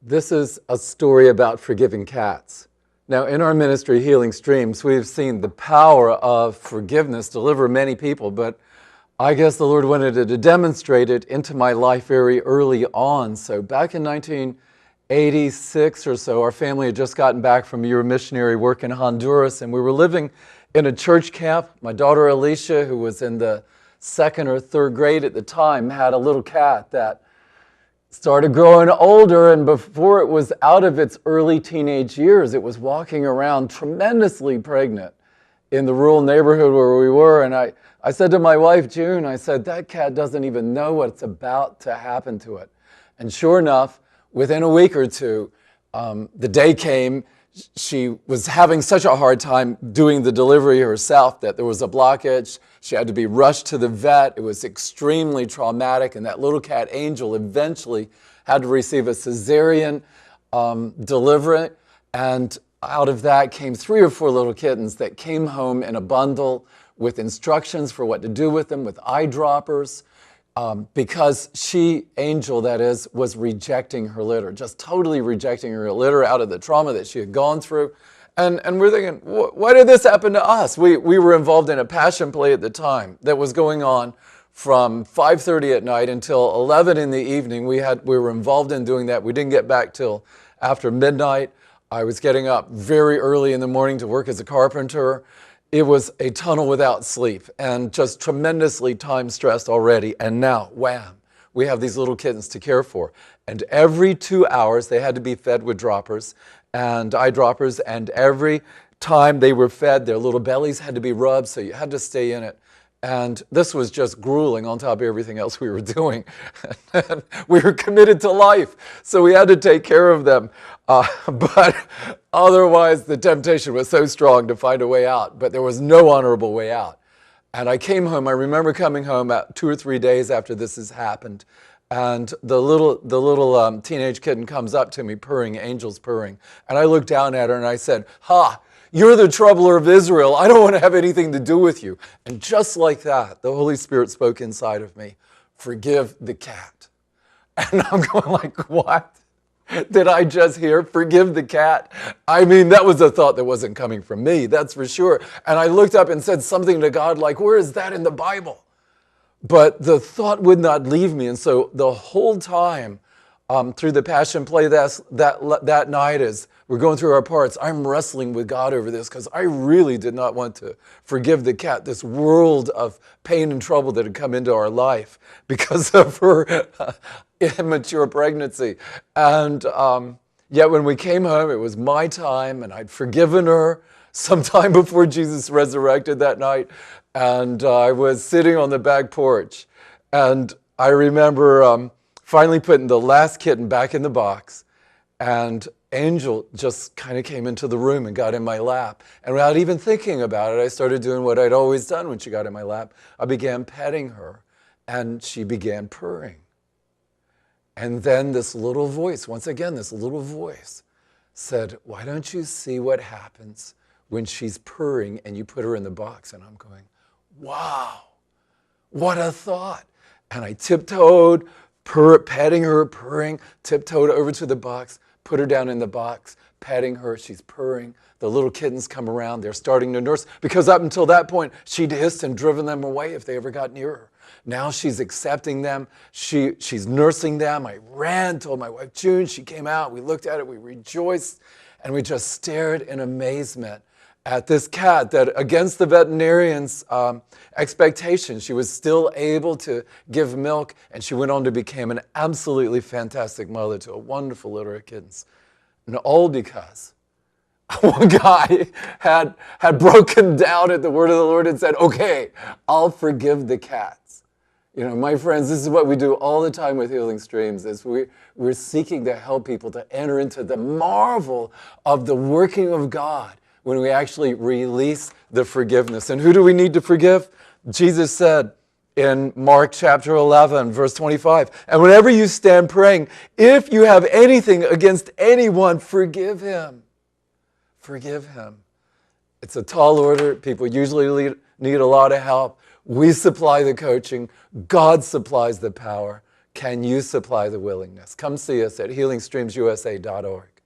This is a story about forgiving cats. Now, in our ministry, Healing Streams, we've seen the power of forgiveness deliver many people, but I guess the Lord wanted to demonstrate it into my life very early on. So back in 1986 or so, our family had just gotten back from a year of missionary work in Honduras, and we were living in a church camp. My daughter Alicia, who was in the second or third grade at the time, had a little cat that started growing older, and before it was out of its early teenage years, it was walking around tremendously pregnant in the rural neighborhood where we were. And I said to my wife, June, I said, that cat doesn't even know what's about to happen to it. And sure enough, within a week or two, the day came. She was having such a hard time doing the delivery herself that there was a blockage. She had to be rushed to the vet. It was extremely traumatic, and that little cat, Angel, eventually had to receive a cesarean delivery, and out of that came 3 or 4 little kittens that came home in a bundle with instructions for what to do with them, with eyedroppers, because she, Angel that is, was rejecting her litter, just totally rejecting her litter out of the trauma that she had gone through. And we're thinking, why did this happen to us? We were involved in a passion play at the time that was going on from 5:30 at night until 11 in the evening. We were involved in doing that. We didn't get back till after midnight. I was getting up very early in the morning to work as a carpenter. It was a tunnel without sleep and just tremendously time stressed already. And now, wham, we have these little kittens to care for. And every 2 hours, they had to be fed with droppers and eyedroppers. And every time they were fed, their little bellies had to be rubbed, so you had to stay in it. And this was just grueling on top of everything else we were doing. We were committed to life, so we had to take care of them. But otherwise, the temptation was so strong to find a way out, but there was no honorable way out. And I came home. I remember coming home about 2 or 3 days after this has happened, and the little teenage kitten comes up to me, purring, Angel's purring. And I looked down at her and I said, "Ha! You're the troubler of Israel. I don't want to have anything to do with you." And just like that, the Holy Spirit spoke inside of me, "Forgive the cat." And I'm going like, what did I just hear? Forgive the cat? I mean, that was a thought that wasn't coming from me, that's for sure. And I looked up and said something to God like, where is that in the Bible? But the thought would not leave me. And so the whole time through the Passion Play that night, as we're going through our parts, I'm wrestling with God over this because I really did not want to forgive the cat, this world of pain and trouble that had come into our life because of her immature pregnancy. And yet when we came home, it was my time, and I'd forgiven her sometime before Jesus resurrected that night. And I was sitting on the back porch, and I remember finally putting the last kitten back in the box, and Angel just kind of came into the room and got in my lap. And without even thinking about it, I started doing what I'd always done when she got in my lap. I began petting her, and she began purring. And then this little voice, once again, this little voice said, "Why don't you see what happens when she's purring and you put her in the box?" And I'm going, wow, what a thought. And I tiptoed, petting her, purring, tiptoed over to the box, put her down in the box, petting her, she's purring. The little kittens come around, they're starting to nurse, because up until that point, she'd hissed and driven them away if they ever got near her. Now she's accepting them, she's nursing them. I ran, told my wife June, she came out, we looked at it, we rejoiced, and we just stared in amazement at this cat that, against the veterinarian's expectations, she was still able to give milk, and she went on to become an absolutely fantastic mother to a wonderful litter of kittens. And all because one guy had broken down at the word of the Lord and said, "Okay, I'll forgive the cats." You know, my friends, this is what we do all the time with Healing Streams, is we're seeking to help people to enter into the marvel of the working of God when we actually release the forgiveness. And who do we need to forgive? Jesus said in Mark chapter 11, verse 25, "And whenever you stand praying, if you have anything against anyone, forgive him." Forgive him. It's a tall order. People usually need a lot of help. We supply the coaching. God supplies the power. Can you supply the willingness? Come see us at healingstreamsusa.org.